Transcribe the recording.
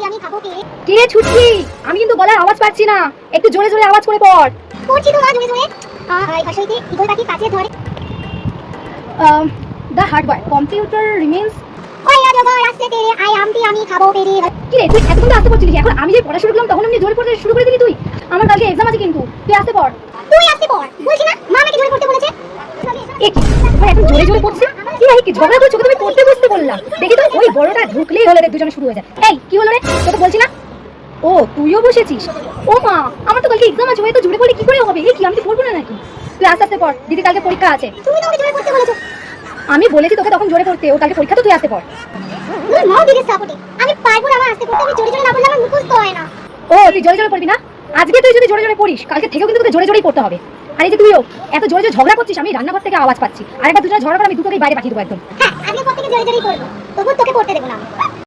আমি খাবো পেরে। কে ছুটকি? আমি কিন্তু গলার আওয়াজ পাচ্ছি না, একটু জোরে জোরে আওয়াজ করে পড়। পড়ছি তো মা জোরে জোরে। এই ভাষাইতে ইগল পাখি কাছে ধরে। The hardware computer remains. ওই আজগর আসছে তেরে আই আমটি আমি খাবো পেরে। কি রে তুই এতক্ষণ তো আসতে পড়ছিলি, এখন আমি যে পড়া শুরু করলাম তখন আমি জোরে পড়তে শুরু করে দিলি তুই? আমার কালকে এক্সাম আছে কিন্তু, তুই আসতে পড়। তুই আসতে পড় বলছি না, মা আমাকে জোরে পড়তে বলেছে। এ কি ভাই এখন জোরে জোরে পড়ছে? কি ভাই কি ঝগড়া করছো? তুমি পড়তে বসতে বললাম, দেখি তো ওই বড়টা ঢুকলেই হলো রে দুজনে শুরু হয়ে যায়। এই কি হলো রে, তোকে বলছি না? ও তুইও বসেছিস? ও মা, আমার তো কালকে এক্সাম আছে, তো জোরে পড়লে কি করে হবে? এই কি আমি তো পড়বো না নাকি? তুই আস্তে আস্তে পড়, দিদি কালকে পরীক্ষা আছে। তুমি তো আমাকে জোরে পড়তে বলেছো। আমি বলেছি তোকে তখন জোরে পড়তে, ও কালকে পরীক্ষা, তো তুই আসতে পড়। তুই মাও দিদির সাপোর্টে আমি পারবো না, আমার আসতে পড়তে। আমি জোরে জোরে না বললে আমার মুখস্থ হয় না। ও তুই জোরে জোরে পড়বি না? আজকে তুই যদি জোরে জোরে পড়িস, কালকে থেকেও কিন্তু তোকে জোরে জোরেই পড়তে হবে। আর এই যে তুইও এত জোরে জোরে ঝগড়া করছিস, আমি রান্নাঘর থেকে আওয়াজ পাচ্ছি। আরেকবার দুজনে ঝগড়া করে আমি দুটোকেই বাইরে পাঠিয়ে দেবো একদম। হ্যাঁ, আজকে পর থেকে জোরে জোরেই পড়বো, তবু তোকে পড়তে দেবো না।